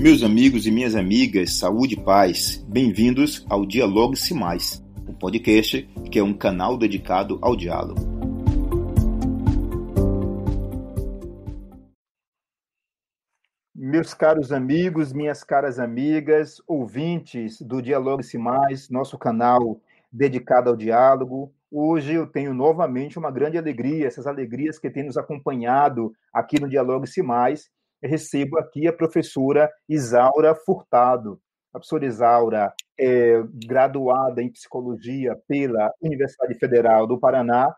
Meus amigos e minhas amigas, saúde e paz, bem-vindos ao Dialogue-se Mais, um podcast que é um canal dedicado ao diálogo. Meus caros amigos, minhas caras amigas, ouvintes do Dialogue-se Mais, nosso canal dedicado ao diálogo, hoje eu tenho novamente uma grande alegria, essas alegrias que têm nos acompanhado aqui no Dialogue-se Mais. Eu recebo aqui a professora Isaura Furtado. A professora Isaura é graduada em psicologia pela Universidade Federal do Paraná,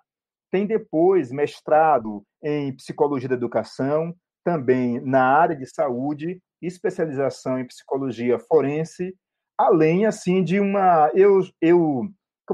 tem depois mestrado em psicologia da educação, também na área de saúde, especialização em psicologia forense, além assim de eu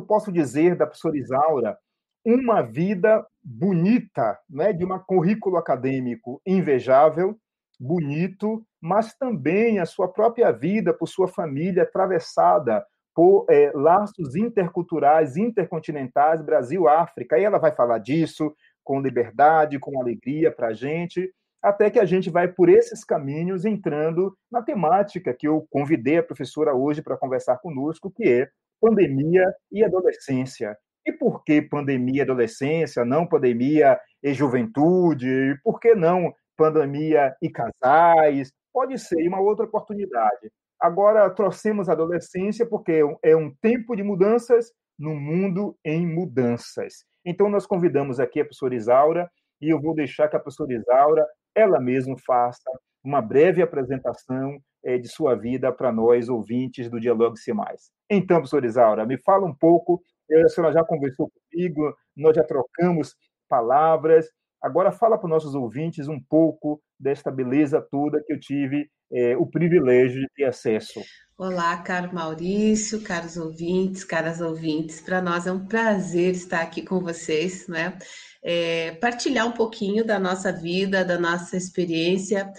posso dizer da professora Isaura, uma vida bonita, né, de um currículo acadêmico invejável, bonito, mas também a sua própria vida, por sua família, atravessada por laços interculturais, intercontinentais, Brasil-África. E ela vai falar disso com liberdade, com alegria para a gente, até que a gente vai por esses caminhos entrando na temática que eu convidei a professora hoje para conversar conosco, que é pandemia e adolescência. E por que pandemia e adolescência, não pandemia e juventude? E por que não pandemia e casais? Pode ser uma outra oportunidade. Agora, trouxemos a adolescência porque é um tempo de mudanças no mundo em mudanças. Então, nós convidamos aqui a professora Isaura e eu vou deixar que a professora Isaura, ela mesma, faça uma breve apresentação de sua vida para nós, ouvintes do Dialogue-se Mais. Então, professora Isaura, me fala um pouco, a senhora já conversou comigo, nós já trocamos palavras, agora fala para os nossos ouvintes um pouco desta beleza toda que eu tive o privilégio de ter acesso. Olá, caro Maurício, caros ouvintes, caras ouvintes. Para nós é um prazer estar aqui com vocês, né? Partilhar um pouquinho da nossa vida, da nossa experiência,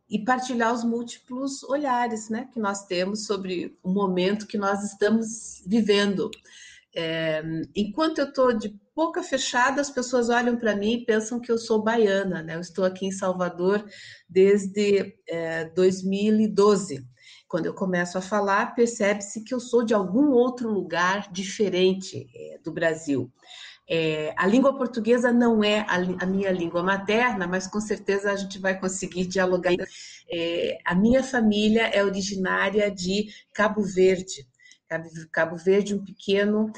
e partilhar os múltiplos olhares, né, que nós temos sobre o momento que nós estamos vivendo. Enquanto eu estou de boca fechada, as pessoas olham para mim e pensam que eu sou baiana, né? Eu estou aqui em Salvador desde 2012. Quando eu começo a falar, percebe-se que eu sou de algum outro lugar diferente do Brasil. A língua portuguesa não é a minha língua materna, mas com certeza a gente vai conseguir dialogar. A minha família é originária de Cabo Verde. Cabo Verde, um pequeno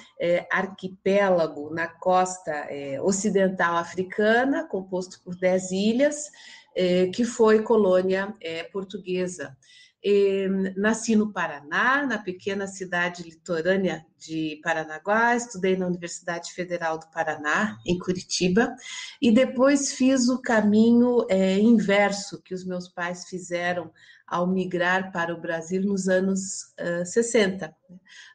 arquipélago na costa ocidental africana, composto por 10 ilhas, que foi colônia portuguesa. Nasci no Paraná, na pequena cidade litorânea de Paranaguá, estudei na Universidade Federal do Paraná, em Curitiba, e depois fiz o caminho inverso que os meus pais fizeram ao migrar para o Brasil nos anos 60.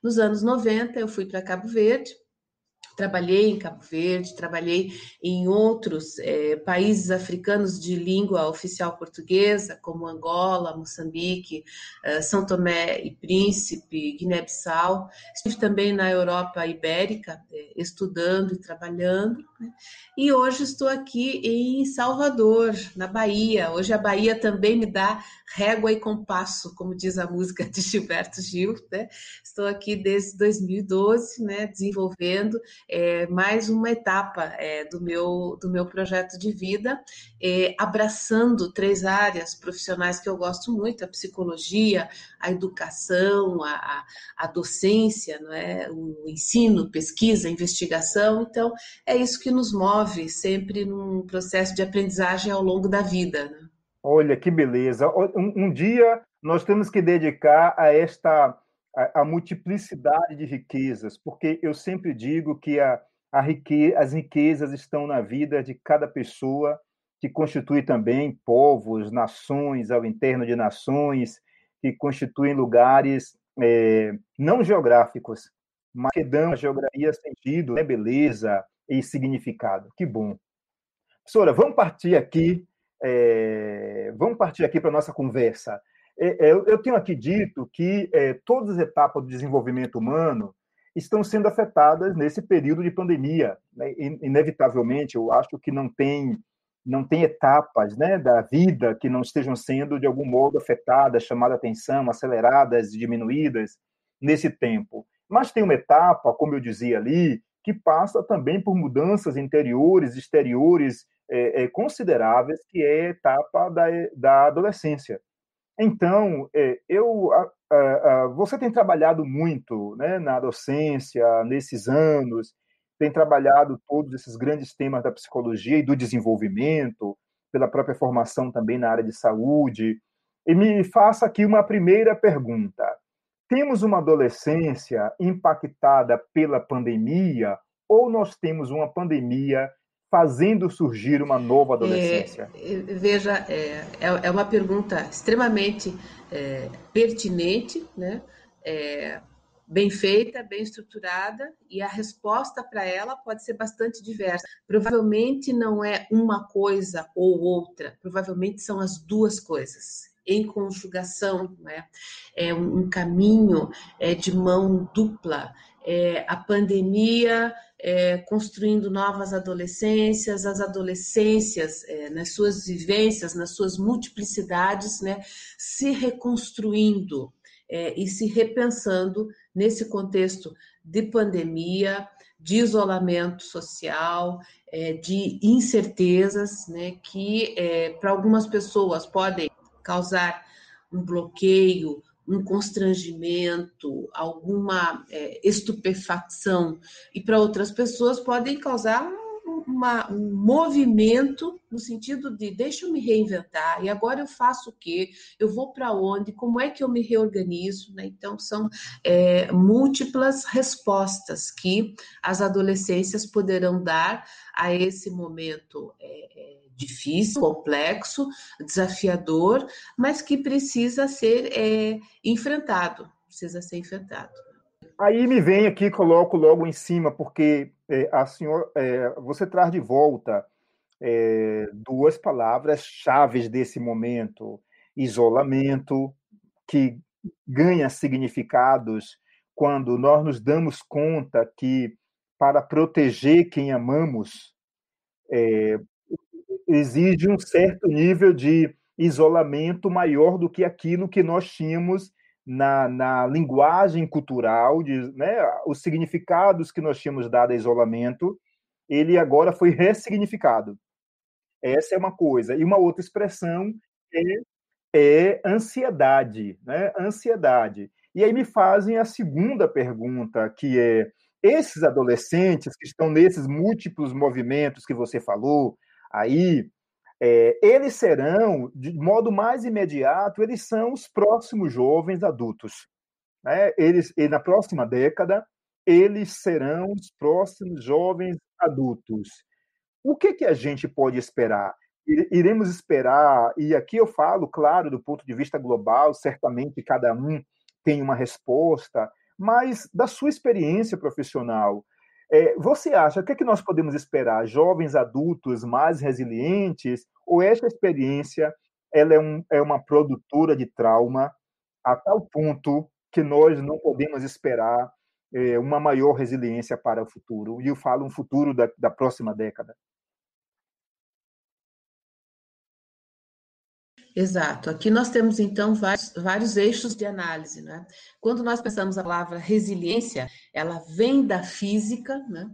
Nos anos 90, eu fui para Cabo Verde, trabalhei em Cabo Verde, trabalhei em outros países africanos de língua oficial portuguesa, como Angola, Moçambique, São Tomé e Príncipe, Guiné-Bissau. Estive também na Europa Ibérica, estudando e trabalhando, né? E hoje estou aqui em Salvador, na Bahia. Hoje a Bahia também me dá régua e compasso, como diz a música de Gilberto Gil, né? Estou aqui desde 2012, né, desenvolvendo mais uma etapa do meu projeto de vida, abraçando 3 áreas profissionais que eu gosto muito: a psicologia, a educação, a docência, não é? O ensino, pesquisa, investigação. Então, é isso que nos move sempre num processo de aprendizagem ao longo da vida, né? Olha, que beleza. Um dia nós temos que dedicar a multiplicidade de riquezas, porque eu sempre digo que as riquezas estão na vida de cada pessoa, que constitui também povos, nações, ao interno de nações, que constituem lugares não geográficos, mas que dão à geografia sentido, né, beleza e significado. Que bom. Professora, vamos partir aqui para a nossa conversa. Eu tenho aqui dito que todas as etapas do desenvolvimento humano estão sendo afetadas nesse período de pandemia, né? Inevitavelmente, eu acho que não tem não tem etapas, né, da vida que não estejam sendo, de algum modo, afetadas, chamadas a atenção, aceleradas, diminuídas nesse tempo. Mas tem uma etapa, como eu dizia ali, que passa também por mudanças interiores, exteriores, consideráveis, que é a etapa da adolescência. Então, você tem trabalhado muito, né, na docência, nesses anos, tem trabalhado todos esses grandes temas da psicologia e do desenvolvimento, pela própria formação também na área de saúde. E me faça aqui uma primeira pergunta. Temos uma adolescência impactada pela pandemia ou nós temos uma pandemia fazendo surgir uma nova adolescência? Veja, é uma pergunta extremamente pertinente, né? É, bem feita, bem estruturada, e a resposta para ela pode ser bastante diversa. Provavelmente não é uma coisa ou outra, provavelmente são as duas coisas em conjugação, né? É um caminho de mão dupla. A pandemia construindo novas adolescências, as adolescências, nas suas vivências, nas suas multiplicidades, né, se reconstruindo e se repensando nesse contexto de pandemia, de isolamento social, de incertezas, né, que para algumas pessoas podem causar um bloqueio, um constrangimento, alguma estupefação, e para outras pessoas podem causar um movimento no sentido de deixa eu me reinventar, e agora eu faço o quê? Eu vou para onde? Como é que eu me reorganizo? Né? Então, são múltiplas respostas que as adolescências poderão dar a esse momento difícil, complexo, desafiador, mas que precisa ser enfrentado, precisa ser enfrentado. Aí me vem aqui, coloco logo em cima, porque você traz de volta duas palavras-chave desse momento: isolamento, que ganha significados quando nós nos damos conta que, para proteger quem amamos, exige um certo nível de isolamento maior do que aquilo que nós tínhamos na linguagem cultural, né, os significados que nós tínhamos dado a isolamento, ele agora foi ressignificado. Essa é uma coisa. E uma outra expressão é ansiedade, né? Ansiedade. E aí me fazem a segunda pergunta, que é: esses adolescentes que estão nesses múltiplos movimentos que você falou, aí, eles serão, de modo mais imediato, eles são os próximos jovens adultos. Né? Na próxima década, eles serão os próximos jovens adultos. O que a gente pode esperar? Iremos esperar, e aqui eu falo, claro, do ponto de vista global, certamente cada um tem uma resposta, mas da sua experiência profissional, você acha, o que nós podemos esperar? Jovens adultos mais resilientes? Ou esta experiência ela é uma produtora de trauma a tal ponto que nós não podemos esperar uma maior resiliência para o futuro? E eu falo um futuro da próxima década. Exato. Aqui nós temos, então, vários eixos de análise, né? Quando nós pensamos a palavra resiliência, ela vem da física, né?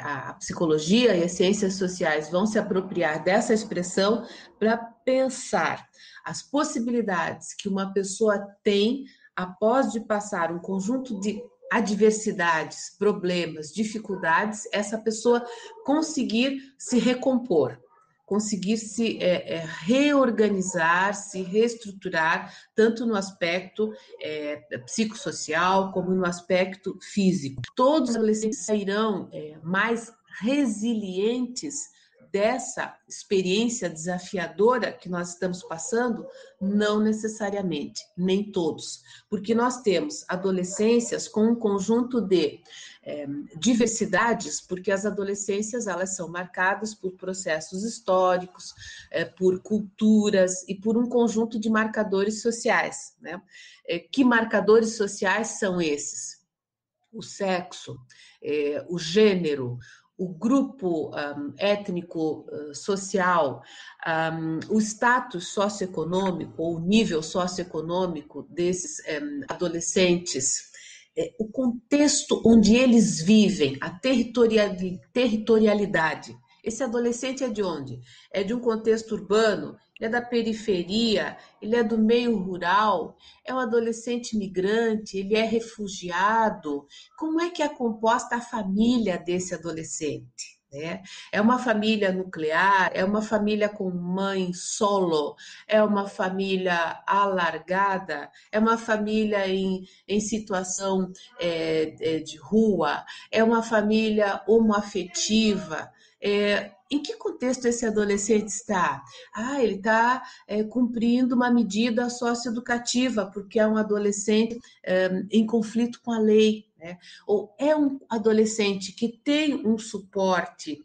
A psicologia e as ciências sociais vão se apropriar dessa expressão para pensar as possibilidades que uma pessoa tem após de passar um conjunto de adversidades, problemas, dificuldades, essa pessoa conseguir se recompor, conseguir se reorganizar, se reestruturar, tanto no aspecto psicossocial como no aspecto físico. Todos os adolescentes sairão mais resilientes dessa experiência desafiadora que nós estamos passando? Não necessariamente, nem todos, porque nós temos adolescências com um conjunto de diversidades, porque as adolescências elas são marcadas por processos históricos, por culturas e por um conjunto de marcadores sociais, né? Que marcadores sociais são esses? O sexo, o gênero, o grupo étnico, social, o status socioeconômico ou o nível socioeconômico desses adolescentes, o contexto onde eles vivem, a territorialidade. Esse adolescente é de onde? É de um contexto urbano? Ele é da periferia? Ele é do meio rural? É um adolescente migrante? Ele é refugiado? Como é que é composta a família desse adolescente? Né? É uma família nuclear? É uma família com mãe solo? É uma família alargada? É uma família em situação de rua? É uma família homoafetiva? Em que contexto esse adolescente está? Ele está cumprindo uma medida socioeducativa, porque é um adolescente em conflito com a lei, né? Ou é um adolescente que tem um suporte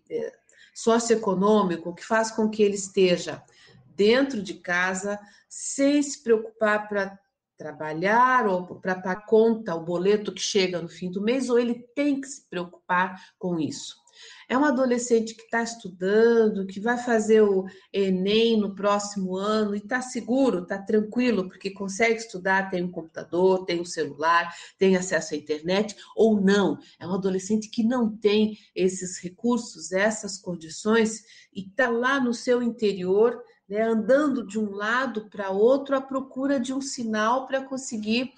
socioeconômico que faz com que ele esteja dentro de casa, sem se preocupar para trabalhar ou para pagar conta, o boleto que chega no fim do mês, ou ele tem que se preocupar com isso. É um adolescente que está estudando, que vai fazer o Enem no próximo ano e está seguro, está tranquilo, porque consegue estudar, tem um computador, tem um celular, tem acesso à internet, ou não. É um adolescente que não tem esses recursos, essas condições, e está lá no seu interior, né, andando de um lado para outro à procura de um sinal para conseguir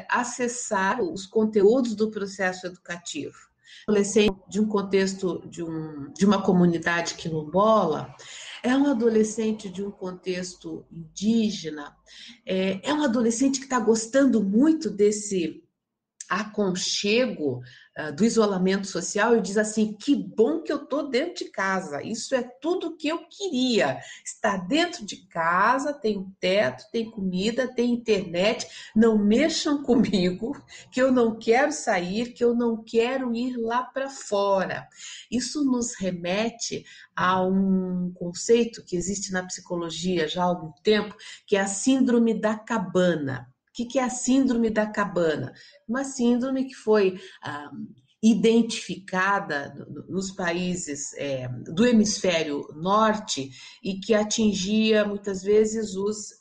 acessar os conteúdos do processo educativo. Adolescente de um contexto de uma comunidade quilombola, é um adolescente de um contexto indígena, é um adolescente que está gostando muito desse aconchego do isolamento social e diz assim, que bom que eu estou dentro de casa, isso é tudo que eu queria, estar dentro de casa, tem teto, tem comida, tem internet, não mexam comigo, que eu não quero sair, que eu não quero ir lá para fora. Isso nos remete a um conceito que existe na psicologia já há algum tempo, que é a síndrome da cabana. O que é a síndrome da cabana? Uma síndrome que foi identificada nos países do hemisfério norte e que atingia muitas vezes os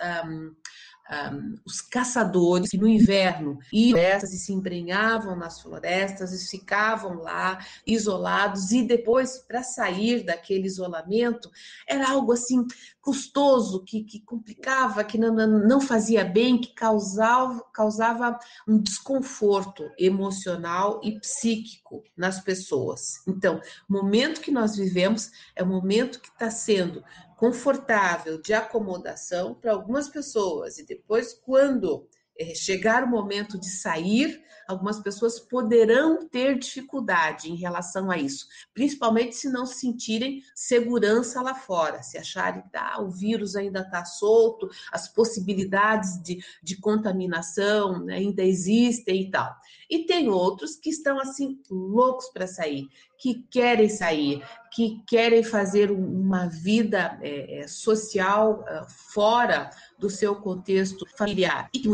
caçadores que no inverno iam e se embrenhavam nas florestas e ficavam lá isolados e depois para sair daquele isolamento era algo assim custoso, que complicava, que não fazia bem, que causava um desconforto emocional e psíquico nas pessoas. Então, o momento que nós vivemos é um momento que está sendo confortável, de acomodação para algumas pessoas, e depois, quando chegar o momento de sair, algumas pessoas poderão ter dificuldade em relação a isso, principalmente se não sentirem segurança lá fora, se acharem que o vírus ainda está solto, as possibilidades de contaminação, né, ainda existem e tal. E tem outros que estão assim loucos para sair, que querem fazer uma vida social fora do seu contexto familiar e que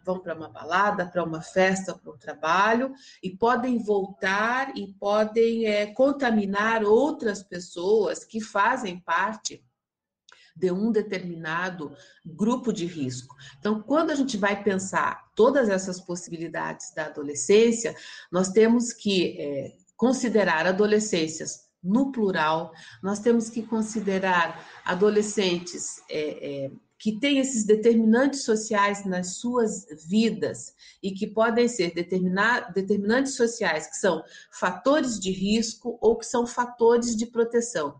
vão para uma balada, para uma festa, para um trabalho e podem voltar e podem contaminar outras pessoas que fazem parte de um determinado grupo de risco. Então, quando a gente vai pensar todas essas possibilidades da adolescência, nós temos que considerar adolescências no plural, nós temos que considerar adolescentes que têm esses determinantes sociais nas suas vidas e que podem ser determinantes sociais que são fatores de risco ou que são fatores de proteção.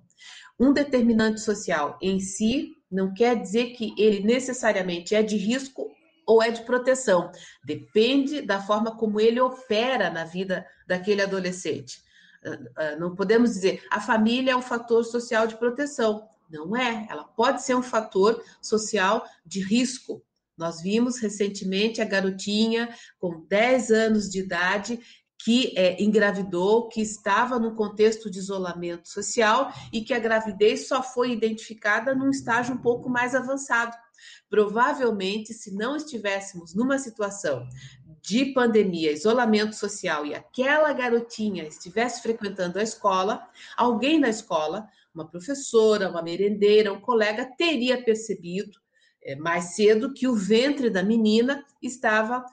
Um determinante social em si não quer dizer que ele necessariamente é de risco ou é de proteção. Depende da forma como ele opera na vida daquele adolescente. Não podemos dizer a família é um fator social de proteção. Não é. Ela pode ser um fator social de risco. Nós vimos recentemente a garotinha com 10 anos de idade que engravidou, que estava num contexto de isolamento social e que a gravidez só foi identificada num estágio um pouco mais avançado. Provavelmente, se não estivéssemos numa situação de pandemia, isolamento social, e aquela garotinha estivesse frequentando a escola, alguém na escola, uma professora, uma merendeira, um colega, teria percebido mais cedo que o ventre da menina estava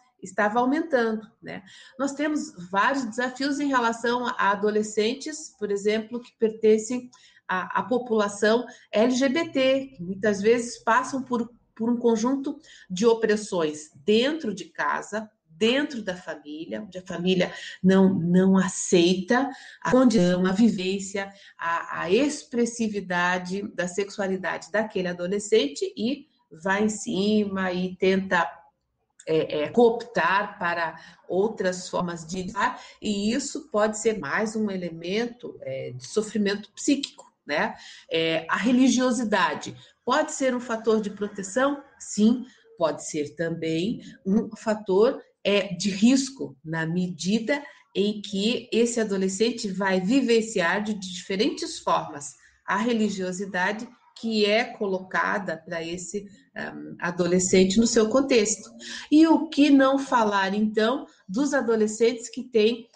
aumentando, né? Nós temos vários desafios em relação a adolescentes, por exemplo, que pertencem à população LGBT, que muitas vezes passam por um conjunto de opressões dentro de casa, dentro da família, onde a família não aceita a condição, a vivência, a expressividade da sexualidade daquele adolescente e vai em cima e tenta cooptar para outras formas de lidar, e isso pode ser mais um elemento de sofrimento psíquico, né? A religiosidade pode ser um fator de proteção? Sim, pode ser também um fator de risco, na medida em que esse adolescente vai vivenciar de diferentes formas a religiosidade que é colocada para esse adolescente no seu contexto. E o que não falar, então, dos adolescentes que têm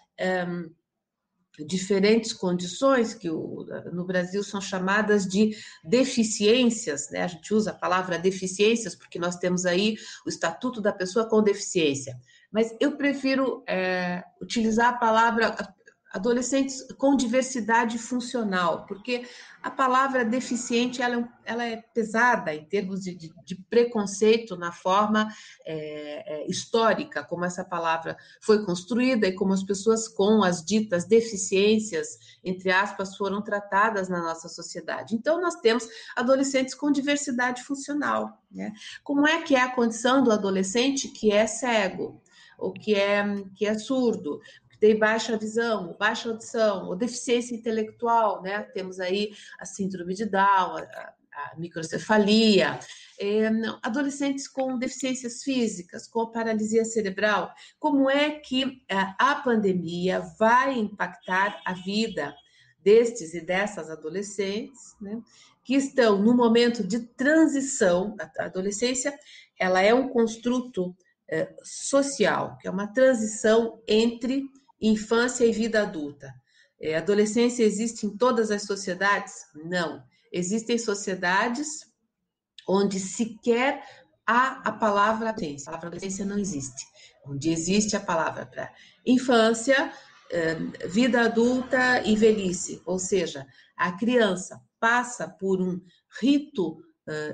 diferentes condições, que no Brasil são chamadas de deficiências, né? A gente usa a palavra deficiências porque nós temos aí o Estatuto da Pessoa com Deficiência, mas eu prefiro utilizar a palavra adolescentes com diversidade funcional, porque a palavra deficiente ela é pesada em termos de preconceito na forma histórica, como essa palavra foi construída e como as pessoas com as ditas deficiências, entre aspas, foram tratadas na nossa sociedade. Então, nós temos adolescentes com diversidade funcional, né? Como é a condição do adolescente que é cego, ou que é surdo, tem baixa visão, baixa audição, ou deficiência intelectual, né? Temos aí a síndrome de Down, a microcefalia, adolescentes com deficiências físicas, com paralisia cerebral. Como é que a pandemia vai impactar a vida destes e dessas adolescentes, né, que estão no momento de transição? A adolescência, ela é um construto social, que é uma transição entre infância e vida adulta. Adolescência existe em todas as sociedades? Não. Existem sociedades onde sequer há a palavra adolescência. A palavra adolescência não existe. Onde existe a palavra para infância, vida adulta e velhice. Ou seja, a criança passa por um rito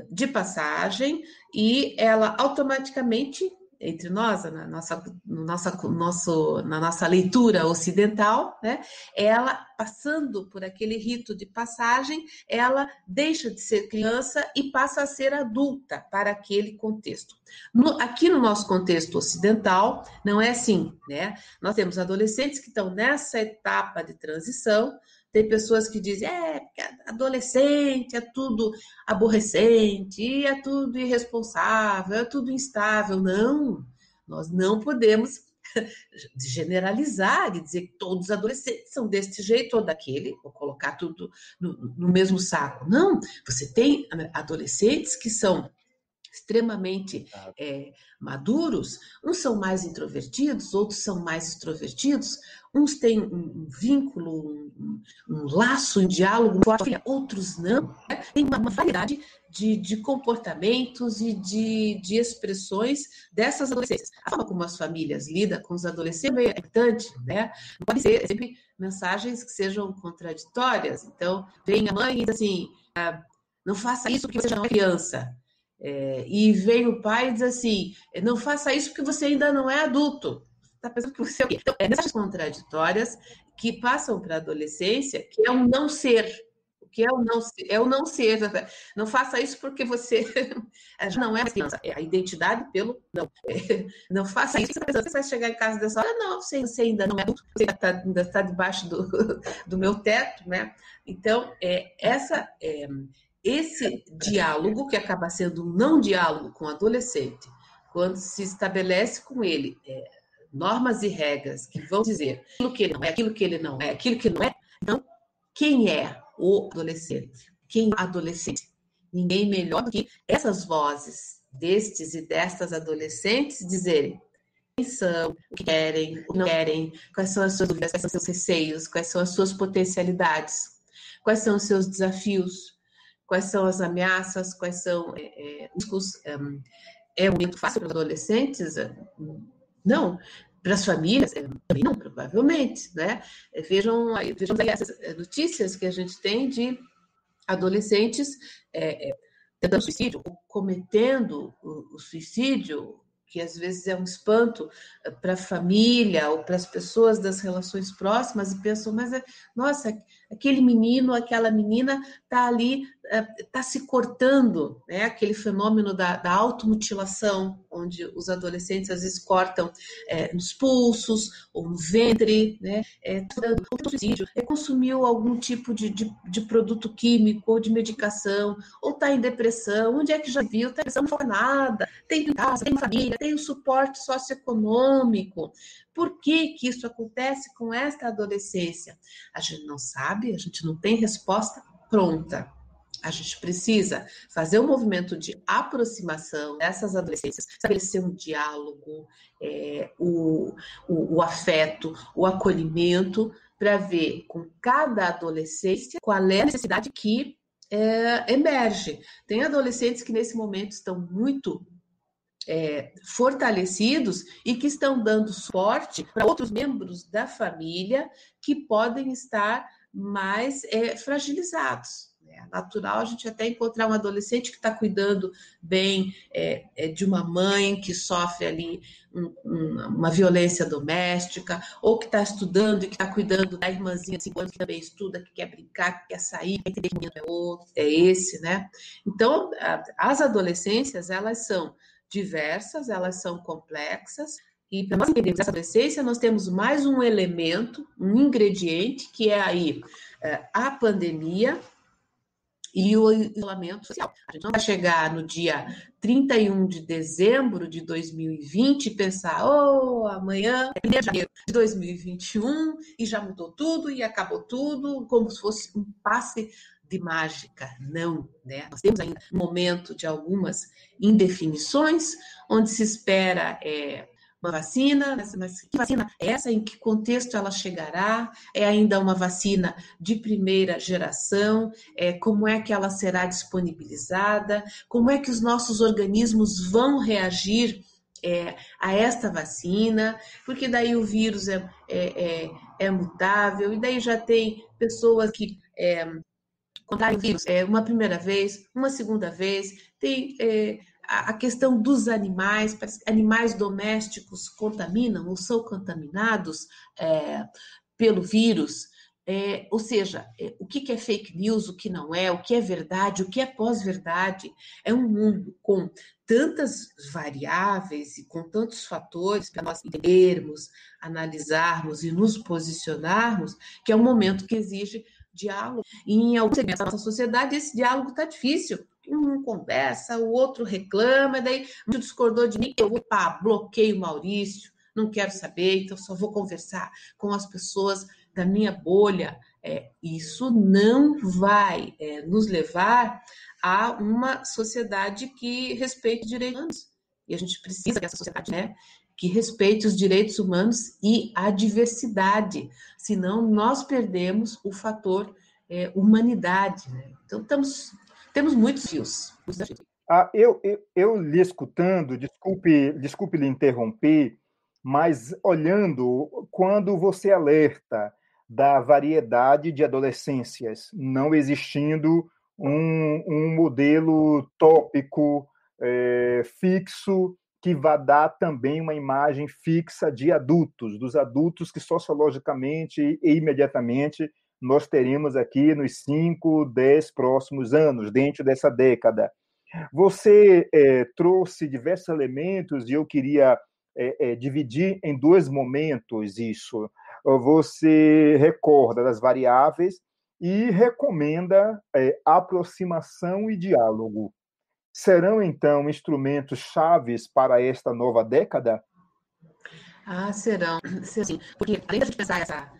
de passagem e ela automaticamente, entre nós, na nossa leitura ocidental, né, ela, passando por aquele rito de passagem, ela deixa de ser criança e passa a ser adulta para aquele contexto. Aqui no nosso contexto ocidental, não é assim, né? Nós temos adolescentes que estão nessa etapa de transição. Tem pessoas que dizem, porque adolescente é tudo aborrecente, é tudo irresponsável, é tudo instável. Não, nós não podemos generalizar e dizer que todos os adolescentes são desse jeito ou daquele, ou colocar tudo no mesmo saco. Não, você tem adolescentes que são extremamente maduros, uns são mais introvertidos, outros são mais extrovertidos, uns têm um vínculo, um laço, um diálogo forte, outros não, né? Tem uma variedade de comportamentos e de expressões dessas adolescências. A forma como as famílias lidam com os adolescentes é importante, né? Não pode ser sempre mensagens que sejam contraditórias. Então, vem a mãe e diz assim, não faça isso porque você já não é criança. E vem o pai e diz assim, não faça isso porque você ainda não é adulto. Está pensando que você é o quê? Então, mensagens contraditórias que passam para a adolescência, que é um não ser. O que é o não ser. Não faça isso porque você já não é mais criança. É a identidade pelo não. Não faça isso. Você vai chegar em casa dessa hora, não, você ainda não é adulto, você ainda está debaixo do meu teto, né? Então, esse diálogo, que acaba sendo um não diálogo com o adolescente, quando se estabelece com ele normas e regras que vão dizer aquilo que ele não é, aquilo que ele não é, aquilo que não é, então, quem é o adolescente? Quem é o adolescente? Ninguém melhor do que essas vozes destes e destas adolescentes dizerem, são, o que querem, o que não querem, quais são as suas dúvidas, quais são os seus receios, quais são as suas potencialidades, quais são os seus desafios, quais são as ameaças, quais são os riscos. É um momento fácil para os adolescentes? Não. Para as famílias? Também não, provavelmente, né? Vejam aí essas notícias que a gente tem de adolescentes tentando suicídio, ou cometendo o suicídio, que às vezes é um espanto para a família ou para as pessoas das relações próximas, e pensam, mas, nossa, aquele menino, aquela menina está ali, está se cortando, né? Aquele fenômeno da automutilação, onde os adolescentes às vezes cortam nos pulsos ou no ventre, né? O suicídio, consumiu algum tipo de produto químico ou de medicação, ou está em depressão, onde é que já viu? Tá, não fala nada, tem casa, tem família, tem o suporte socioeconômico. Por que que isso acontece com esta adolescência? A gente não sabe, a gente não tem resposta pronta. A gente precisa fazer um movimento de aproximação dessas adolescências, estabelecer um diálogo, o afeto, o acolhimento, para ver com cada adolescência qual é a necessidade que emerge. Tem adolescentes que nesse momento estão muito fortalecidos e que estão dando suporte para outros membros da família que podem estar mais fragilizados. É natural a gente até encontrar um adolescente que está cuidando bem de uma mãe que sofre ali uma violência doméstica, ou que está estudando e que está cuidando da irmãzinha de 5 anos que também estuda, que quer brincar, que quer sair, que entender que o momento é outro, é esse, né? Então, as adolescências, elas são diversas, elas são complexas, e para nós entendermos essa adolescência, nós temos mais um elemento, um ingrediente, que é aí a pandemia e o isolamento social. A gente não vai chegar no dia 31 de dezembro de 2020 e pensar, amanhã é 1º de janeiro de 2021 e já mudou tudo e acabou tudo, como se fosse um passe de mágica. Não, né? Nós temos ainda um momento de algumas indefinições, onde se espera uma vacina, mas que vacina é essa? Em que contexto ela chegará? É ainda uma vacina de primeira geração? Como é que ela será disponibilizada? Como é que os nossos organismos vão reagir a esta vacina? Porque daí o vírus é mutável, e daí já tem pessoas que contraem o vírus uma primeira vez, uma segunda vez, tem a questão dos animais, animais domésticos contaminam ou são contaminados pelo vírus, ou seja, o que é fake news, o que não é, o que é verdade, o que é pós-verdade. É um mundo com tantas variáveis e com tantos fatores para nós entendermos, analisarmos e nos posicionarmos, que é um momento que exige diálogo. E em alguns segmentos da nossa sociedade, esse diálogo está difícil. Um conversa, o outro reclama, daí um discordou de mim, eu bloqueio o Maurício, não quero saber, então só vou conversar com as pessoas da minha bolha. Isso não vai nos levar a uma sociedade que respeite os direitos humanos. E a gente precisa dessa sociedade, né, que respeite os direitos humanos e a diversidade, senão nós perdemos o fator humanidade, né? Então, temos muitos fios. Eu lhe escutando, desculpe lhe interromper, mas olhando, quando você alerta da variedade de adolescências, não existindo um modelo tópico, fixo, que vá dar também uma imagem fixa de adultos, dos adultos que sociologicamente e imediatamente nós teremos aqui nos 5, 10 próximos anos, dentro dessa década. Você trouxe diversos elementos e eu queria dividir em 2 momentos isso. Você recorda das variáveis e recomenda aproximação e diálogo. Serão, então, instrumentos chaves para esta nova década? Serão, sim, porque além da gente pensar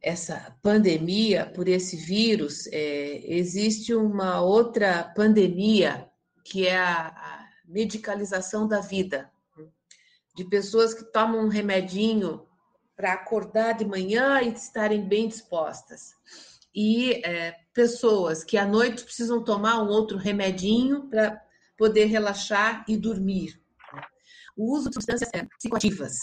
essa pandemia por esse vírus, existe uma outra pandemia, que é a medicalização da vida. de pessoas que tomam um remedinho para acordar de manhã e estarem bem dispostas. E pessoas que à noite precisam tomar um outro remedinho para poder relaxar e dormir. O uso de substâncias psicoativas,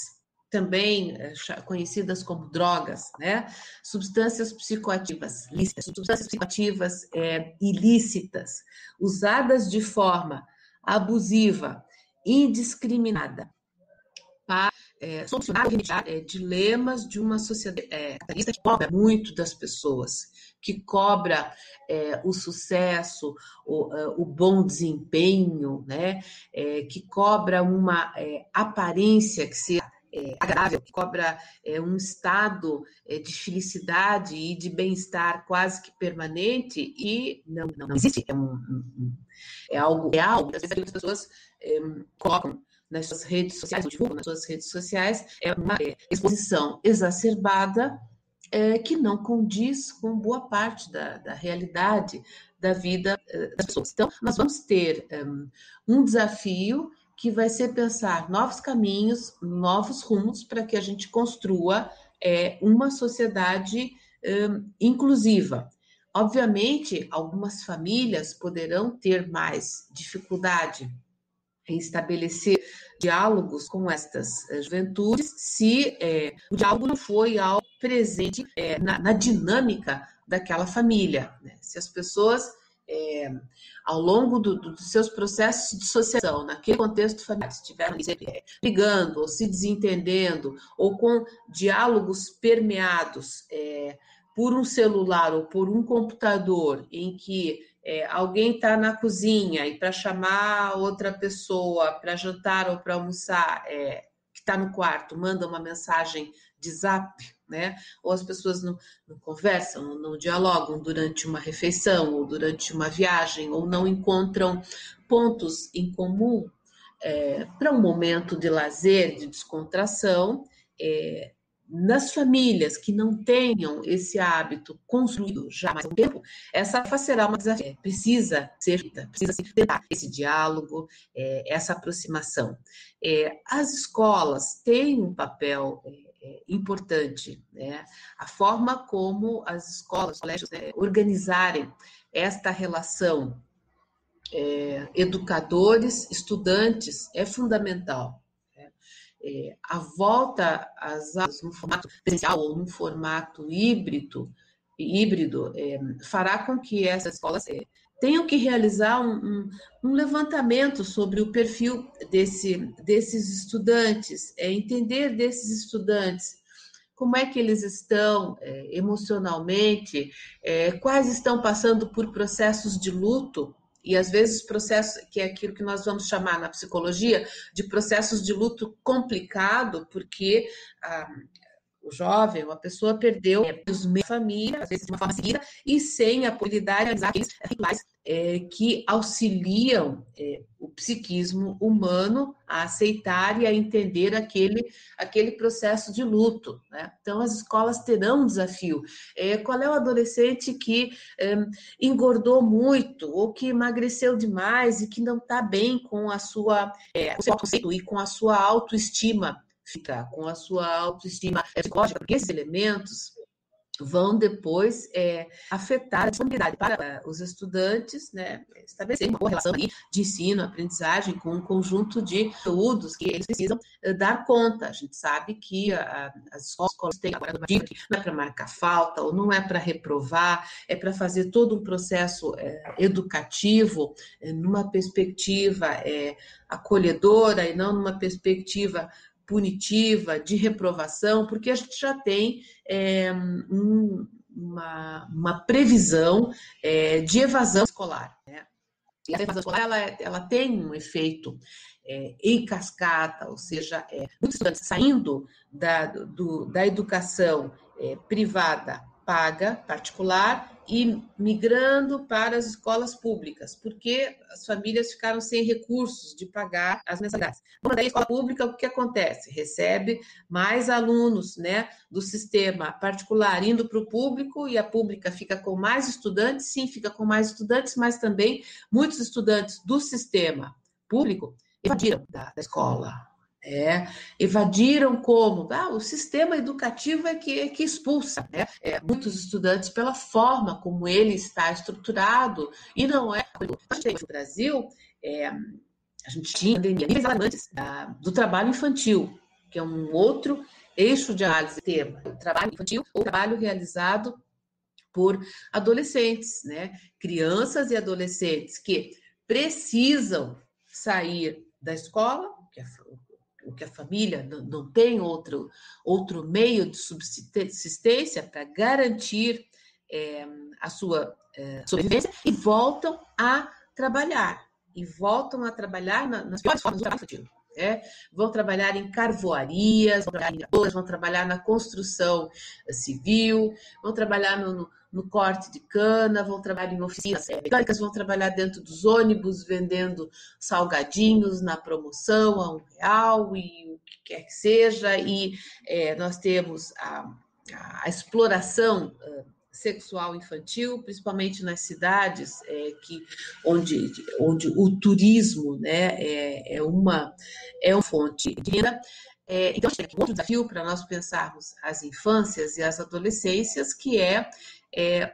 também conhecidas como drogas, né? Substâncias psicoativas lícitas, substâncias psicoativas ilícitas, usadas de forma abusiva, indiscriminada, para solucionar ou remediar dilemas de uma sociedade capitalista que cobra muito das pessoas, que cobra o sucesso, o bom desempenho, né? Que cobra uma aparência que seja agradável, que cobra um estado de felicidade e de bem-estar quase que permanente, e não existe. É algo real. Às vezes as pessoas colocam nas suas redes sociais, ou divulgam nas suas redes sociais, uma exposição exacerbada que não condiz com boa parte da realidade da vida das pessoas. Então, nós vamos ter um desafio que vai ser pensar novos caminhos, novos rumos para que a gente construa uma sociedade inclusiva. Obviamente, algumas famílias poderão ter mais dificuldade em estabelecer diálogos com estas juventudes se o diálogo não foi algo presente na dinâmica daquela família, né? Se as pessoas, ao longo dos seus processos de socialização, naquele contexto familiar, estiveram brigando, ou se desentendendo, ou com diálogos permeados por um celular ou por um computador, em que alguém está na cozinha e para chamar outra pessoa para jantar ou para almoçar, que está no quarto, manda uma mensagem de zap, né? Ou as pessoas não conversam, não dialogam durante uma refeição ou durante uma viagem, ou não encontram pontos em comum para um momento de lazer, de descontração. Nas famílias que não tenham esse hábito construído já há mais um tempo, essa será uma desafio. Precisa se tentar esse diálogo, essa aproximação. As escolas têm um papel importante, né? A forma como as escolas, os colégios organizarem esta relação educadores, estudantes, é fundamental. A volta às aulas no formato presencial ou no formato híbrido fará com que essas escolas tenham que realizar um levantamento sobre o perfil desses estudantes, entender desses estudantes como é que eles estão emocionalmente, quais estão passando por processos de luto. E, às vezes, processos, que é aquilo que nós vamos chamar na psicologia de processos de luto complicado, porque o jovem, uma pessoa perdeu os meios da família, às vezes de uma forma seguida, e sem a possibilidade de realizar aqueles rituais que auxiliam o psiquismo humano a aceitar e a entender aquele processo de luto, né? Então, as escolas terão um desafio. Qual é o adolescente que engordou muito ou que emagreceu demais e que não está bem com o seu autoconceito e com a sua autoestima, ficar com a sua autoestima psicológica, porque esses elementos vão depois afetar a disponibilidade para os estudantes, né, estabelecer uma boa relação aí de ensino, aprendizagem, com um conjunto de conteúdos que eles precisam dar conta. A gente sabe que as escolas têm agora uma dica que não é para marcar falta, ou não é para reprovar, é para fazer todo um processo educativo numa perspectiva acolhedora e não numa perspectiva punitiva, de reprovação, porque a gente já tem uma previsão de evasão escolar, né? E a evasão escolar ela tem um efeito em cascata, ou seja, muitos estudantes saindo da educação privada paga, particular, e migrando para as escolas públicas, porque as famílias ficaram sem recursos de pagar as mensalidades. Quando a escola pública, o que acontece? Recebe mais alunos, né, do sistema particular indo para o público, e a pública fica com mais estudantes, sim, fica com mais estudantes, mas também muitos estudantes do sistema público evadiram da escola Evadiram como? O sistema educativo é que expulsa, né? Muitos estudantes pela forma como ele está estruturado, e não é. No Brasil, a gente tinha níveis alarmantes do trabalho infantil, que é um outro eixo de análise do tema. O trabalho infantil ou trabalho realizado por adolescentes, né? Crianças e adolescentes que precisam sair da escola, que a família não tem outro meio de subsistência para garantir a sua sobrevivência, e voltam a trabalhar. Nas piores formas do trabalho infantil. Vão trabalhar em carvoarias, vão trabalhar na construção civil, vão trabalhar no corte de cana, vão trabalhar em oficinas mecânicas, vão trabalhar dentro dos ônibus vendendo salgadinhos na promoção a R$1 e o que quer que seja. E nós temos a exploração sexual infantil, principalmente nas cidades onde o turismo, né, é uma fonte de renda. Então, acho que um outro desafio para nós pensarmos as infâncias e as adolescências, que é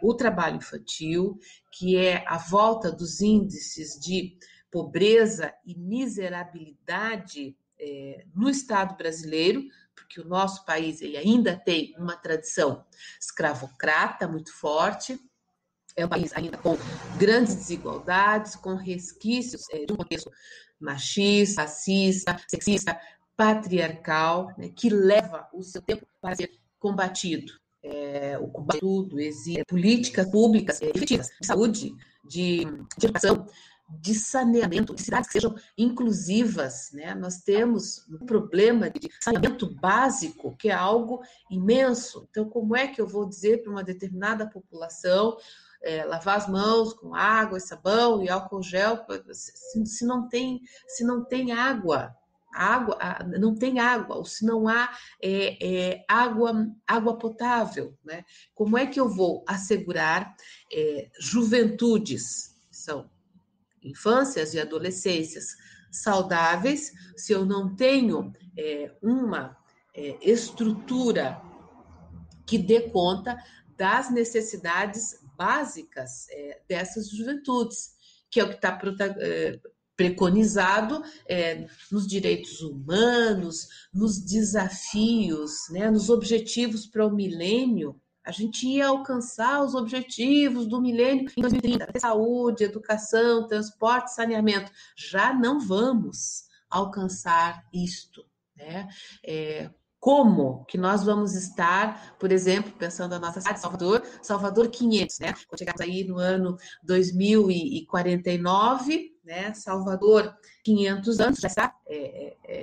o trabalho infantil, que é a volta dos índices de pobreza e miserabilidade no Estado brasileiro, porque o nosso país ele ainda tem uma tradição escravocrata muito forte, é um país ainda com grandes desigualdades, com resquícios de um contexto machista, racista, sexista, patriarcal, né, que leva o seu tempo para ser combatido. O combate tudo exige políticas públicas efetivas de saúde, de educação, de saneamento, de cidades que sejam inclusivas, né? Nós temos um problema de saneamento básico, que é algo imenso. Então, como é que eu vou dizer para uma determinada população lavar as mãos com água e sabão e álcool gel, se não tem água? Não tem água, ou se não há água potável, né? Como é que eu vou assegurar juventudes, que são infâncias e adolescências saudáveis, se eu não tenho uma estrutura que dê conta das necessidades básicas dessas juventudes, que é o que está preconizado nos direitos humanos, nos desafios, né, nos objetivos para o milênio. A gente ia alcançar os objetivos do milênio em 2030, saúde, educação, transporte, saneamento. Já não vamos alcançar isto, né? Como que nós vamos estar, por exemplo, pensando na nossa cidade, Salvador 500, né? Quando chegarmos aí no ano 2049, né? Salvador 500 anos, já está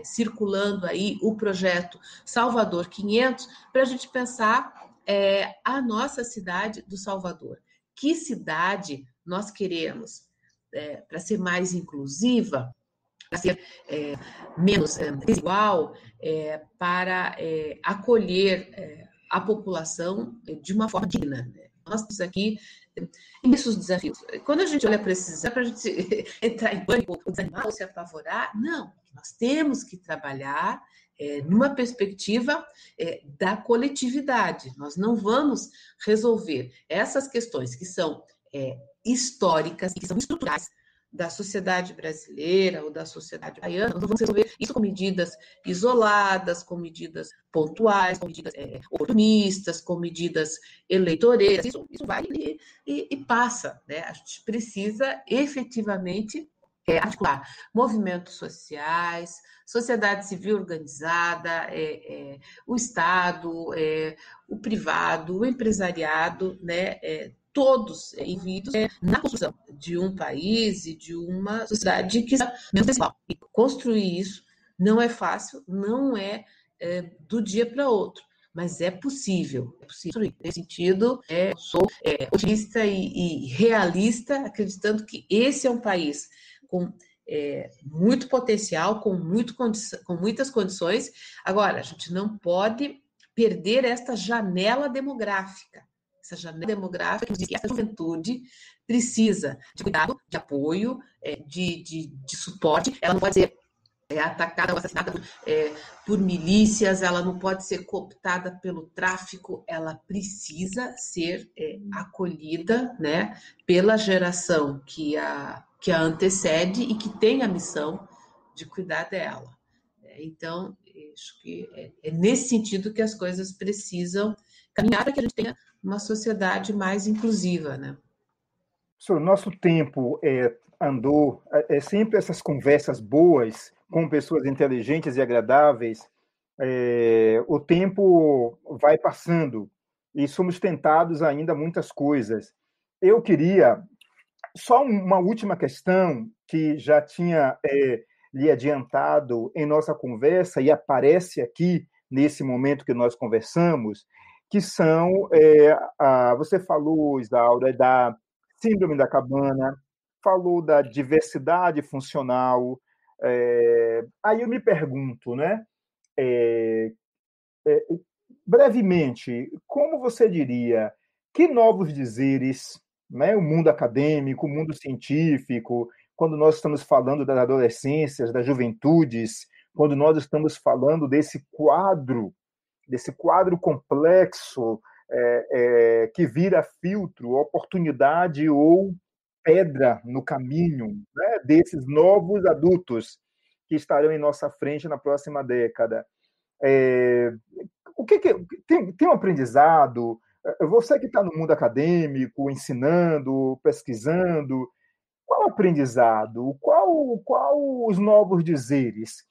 circulando aí o projeto Salvador 500, para a gente pensar a nossa cidade do Salvador. Que cidade nós queremos para ser mais inclusiva, para ser menos desigual, para acolher a população de uma forma digna, né? Nós temos aqui imensos desafios. Quando a gente olha para esses, é para a gente entrar em pânico, ou desanimar, ou se apavorar. Não, nós temos que trabalhar numa perspectiva da coletividade. Nós não vamos resolver essas questões que são históricas e que são estruturais da sociedade brasileira ou da sociedade baiana. Nós vamos resolver isso com medidas isoladas, com medidas pontuais, com medidas oportunistas, com medidas eleitoreiras. Isso vai e passa, né? A gente precisa efetivamente articular movimentos sociais, sociedade civil organizada, o Estado, o privado, o empresariado, né? Todos envolvidos na construção de um país e de uma sociedade que seja menos desigual. E construir isso não é fácil, não é do dia para outro, mas é possível. Nesse sentido, sou otimista e realista, acreditando que esse é um país com muito potencial, com muitas condições. Agora, a gente não pode perder esta janela demográfica. Essa janela demográfica que diz que essa juventude precisa de cuidado, de apoio, de suporte. Ela não pode ser é atacada ou assassinada por milícias, ela não pode ser cooptada pelo tráfico, ela precisa ser acolhida, né, pela geração que a antecede e que tem a missão de cuidar dela. Então, acho que é nesse sentido que as coisas precisam caminhar para que a gente tenha uma sociedade mais inclusiva, né? O nosso tempo andou, sempre essas conversas boas com pessoas inteligentes e agradáveis, o tempo vai passando e somos tentados ainda a muitas coisas. Eu queria só uma última questão que já tinha lhe adiantado em nossa conversa e aparece aqui nesse momento que nós conversamos, que são, você falou, Isaura, da síndrome da cabana, falou da diversidade funcional. Aí eu me pergunto, né? Brevemente, como você diria, que novos dizeres, né, o mundo acadêmico, o mundo científico, quando nós estamos falando das adolescências, das juventudes, quando nós estamos falando desse quadro complexo que vira filtro, oportunidade ou pedra no caminho, né, desses novos adultos que estarão em nossa frente na próxima década. É, o que tem um aprendizado? Você que está no mundo acadêmico, ensinando, pesquisando, qual o aprendizado? Qual os novos dizeres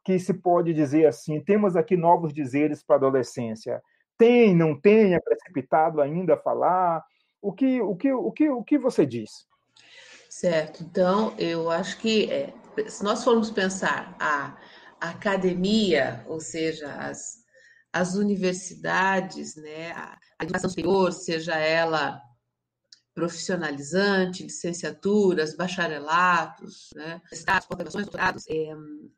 que se pode dizer assim? Temos aqui novos dizeres para a adolescência. Tem, não tem? É precipitado ainda a falar? O que você diz? Certo. Então, eu acho que se nós formos pensar a academia, ou seja, as universidades, né, a educação superior, seja ela profissionalizante, licenciaturas, bacharelatos, né, pós-graduações, doutorados,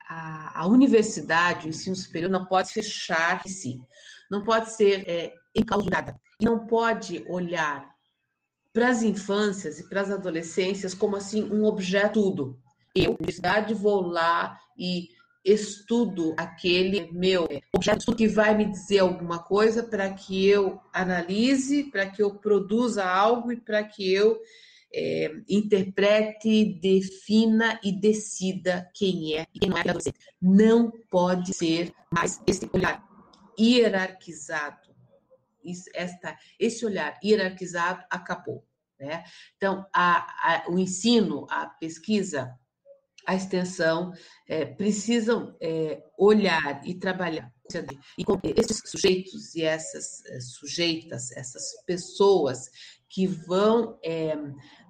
a universidade, o ensino superior não pode fechar em si, não pode ser enclausurada, e não pode olhar para as infâncias e para as adolescências como assim um objeto tudo. Eu, universidade, vou lá e estudo aquele meu objeto que vai me dizer alguma coisa para que eu analise, para que eu produza algo e para que eu interprete, defina e decida quem é e quem não é adolescente. Não pode ser mais esse olhar hierarquizado. Esse olhar hierarquizado acabou. Né? Então, o ensino, a pesquisa, a extensão precisam olhar e trabalhar e com esses sujeitos e essas sujeitas, essas pessoas que vão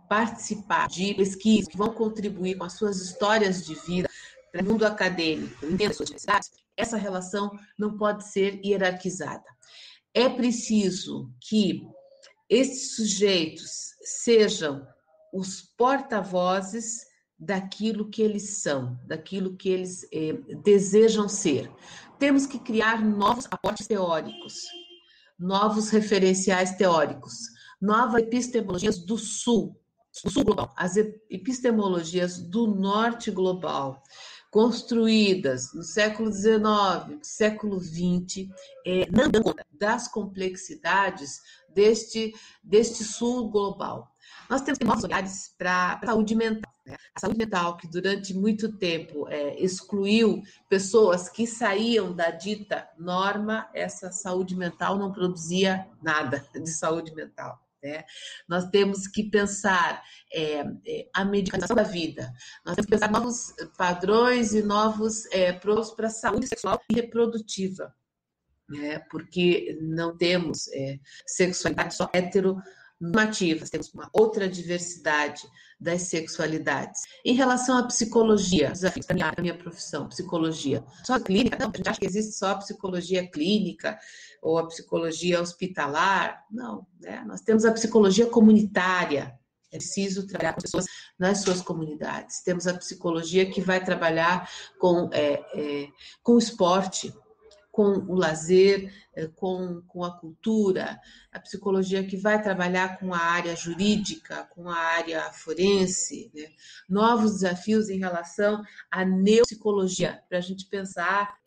participar de pesquisa, que vão contribuir com as suas histórias de vida para o mundo acadêmico, entender as suas necessidades, essa relação não pode ser hierarquizada. É preciso que esses sujeitos sejam os porta-vozes daquilo que eles são, daquilo que eles desejam ser. Temos que criar novos aportes teóricos, novos referenciais teóricos, novas epistemologias do sul global, as epistemologias do norte global, construídas no século XIX, século XX, não dão conta das complexidades deste sul global. Nós temos que ter novos olhares para a saúde mental. Né? A saúde mental, que durante muito tempo excluiu pessoas que saíam da dita norma, essa saúde mental não produzia nada de saúde mental. Né? Nós temos que pensar a medicalização da vida, nós temos que pensar novos padrões e novos prontos para a saúde sexual e reprodutiva, né? Porque não temos sexualidade só heteronormativa, temos uma outra diversidade das sexualidades. Em relação à psicologia, desafios para a minha profissão, psicologia, só clínica? Não, a gente acha que existe só a psicologia clínica, ou a psicologia hospitalar, não, né? Nós temos a psicologia comunitária, é preciso trabalhar com pessoas nas suas comunidades. Temos a psicologia que vai trabalhar com o esporte, com o lazer, com a cultura, a psicologia que vai trabalhar com a área jurídica, com a área forense, né? Novos desafios em relação à neuropsicologia, para a gente pensar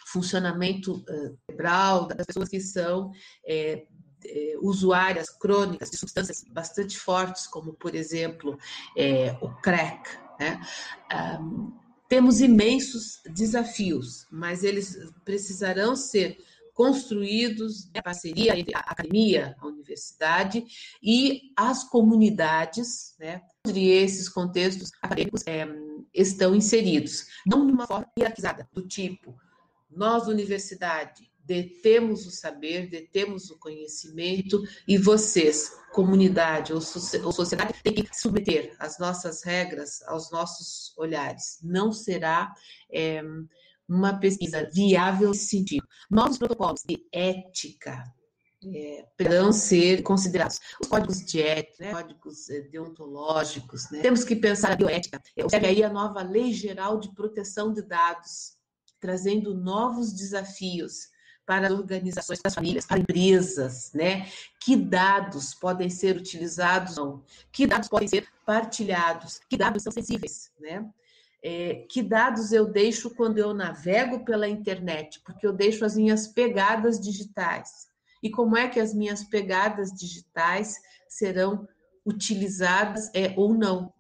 funcionamento cerebral das pessoas que são usuárias crônicas de substâncias bastante fortes, como, por exemplo, o crack, né? Temos imensos desafios, mas eles precisarão ser construídos em parceria entre a academia, a universidade e as comunidades, né? Onde esses contextos acadêmicos estão inseridos, não de uma forma hierarquizada, do tipo, nós, universidade, detemos o saber, detemos o conhecimento e vocês, comunidade ou sociedade, têm que submeter as nossas regras aos nossos olhares. Não será uma pesquisa viável nesse sentido. Novos protocolos de ética poderão ser considerados. Os códigos de ética, né? Códigos deontológicos. Né? Temos que pensar a bioética. Observe aí a nova Lei Geral de Proteção de Dados, trazendo novos desafios para as organizações, para as famílias, para empresas, né? Que dados podem ser utilizados, não? Que dados podem ser partilhados? Que dados são sensíveis, né? Que dados eu deixo quando eu navego pela internet? Porque eu deixo as minhas pegadas digitais. E como é que as minhas pegadas digitais serão utilizadas ou não?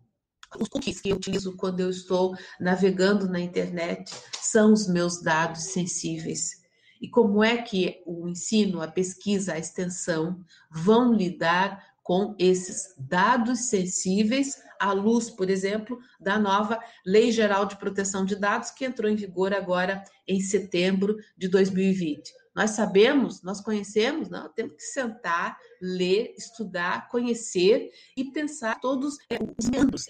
Os cookies que eu utilizo quando eu estou navegando na internet são os meus dados sensíveis. E como é que o ensino, a pesquisa, a extensão vão lidar com esses dados sensíveis à luz, por exemplo, da nova Lei Geral de Proteção de Dados, que entrou em vigor agora em setembro de 2020. Nós sabemos, nós conhecemos, não? Temos que sentar, ler, estudar, conhecer e pensar todos os membros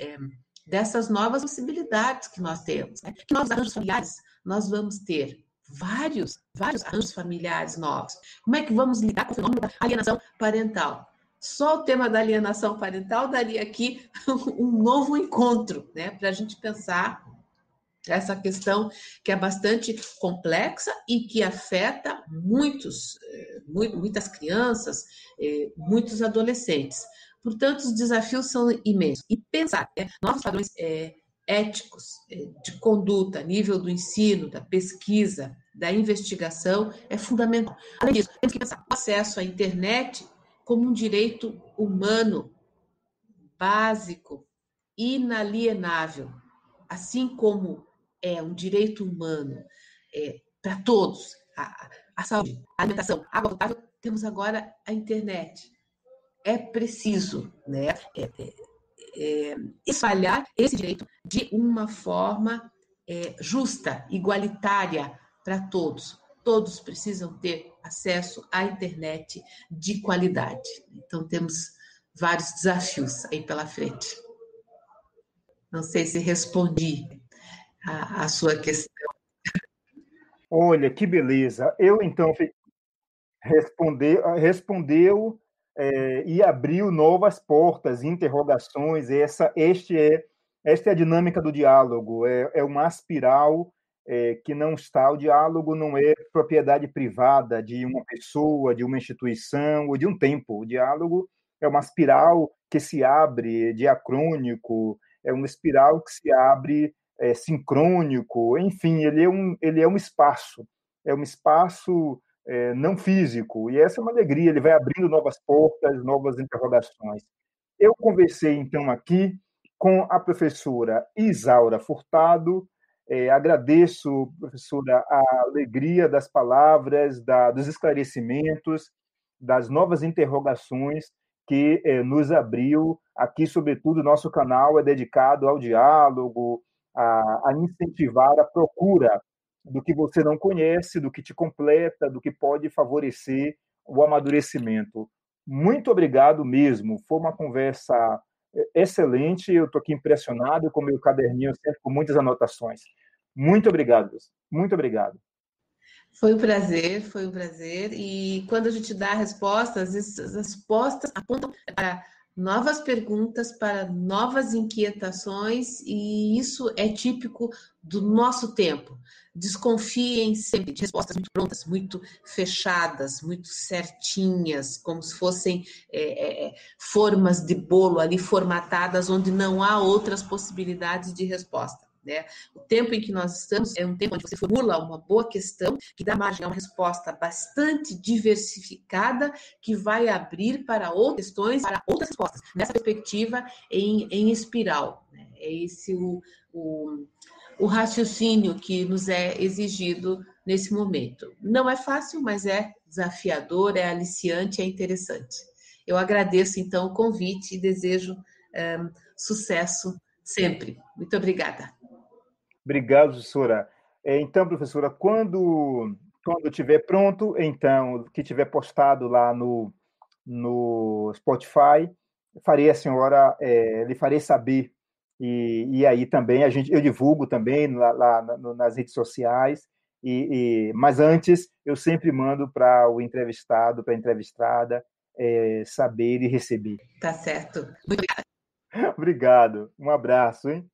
dessas novas possibilidades que nós temos. Né? Que novos arranjos familiares nós vamos ter? Vários arranjos familiares novos. Como é que vamos lidar com o fenômeno da alienação parental? Só o tema da alienação parental daria aqui um novo encontro, né? Para a gente pensar essa questão que é bastante complexa e que afeta muitas crianças, muitos adolescentes. Portanto, os desafios são imensos. E pensar novos padrões éticos de conduta a nível do ensino, da pesquisa, da investigação é fundamental. Além disso, temos que pensar o acesso à internet como um direito humano básico, inalienável, assim como é um direito humano para todos, a saúde, a alimentação, a água potável, temos agora a internet. É preciso, né, espalhar esse direito de uma forma justa, igualitária para todos. Todos precisam ter acesso à internet de qualidade. Então, temos vários desafios aí pela frente. Não sei se respondi a sua questão. Olha, que beleza. Eu, então, respondeu e abriu novas portas, interrogações. Esta é a dinâmica do diálogo. É uma espiral que não está. O diálogo não é propriedade privada de uma pessoa, de uma instituição ou de um tempo. O diálogo é uma espiral que se abre diacrônico, é uma espiral que se abre sincrônico. Enfim, ele é um espaço. É um espaço não físico, e essa é uma alegria, ele vai abrindo novas portas, novas interrogações. Eu conversei, então, aqui com a professora Isaura Furtado, agradeço, professora, a alegria das palavras, dos esclarecimentos, das novas interrogações que nos abriu aqui, sobretudo, nosso canal é dedicado ao diálogo, a incentivar a procura do que você não conhece, do que te completa, do que pode favorecer o amadurecimento. Muito obrigado mesmo. Foi uma conversa excelente. Eu estou aqui impressionado com o meu caderninho, sempre com muitas anotações. Muito obrigado. Muito obrigado. Foi um prazer, foi um prazer. E quando a gente dá a resposta, às vezes as respostas apontam para novas perguntas para novas inquietações, e isso é típico do nosso tempo. Desconfiem sempre de respostas muito prontas, muito fechadas, muito certinhas, como se fossem formas de bolo ali formatadas, onde não há outras possibilidades de resposta. Né? O tempo em que nós estamos é um tempo onde você formula uma boa questão, que dá margem a uma resposta bastante diversificada, que vai abrir para outras questões, para outras respostas, nessa perspectiva em espiral. Né? É esse o raciocínio que nos é exigido nesse momento. Não é fácil, mas é desafiador, é aliciante, é interessante. Eu agradeço, então, o convite e desejo sucesso sempre. Muito obrigada. Obrigado, professora. Então, professora, quando estiver pronto, então, que tiver postado lá no Spotify, farei a senhora, lhe farei saber. E aí também eu divulgo também lá nas redes sociais. Mas antes, eu sempre mando para o entrevistado, para a entrevistada, saber e receber. Tá certo. Muito obrigada. Obrigado. Um abraço, hein?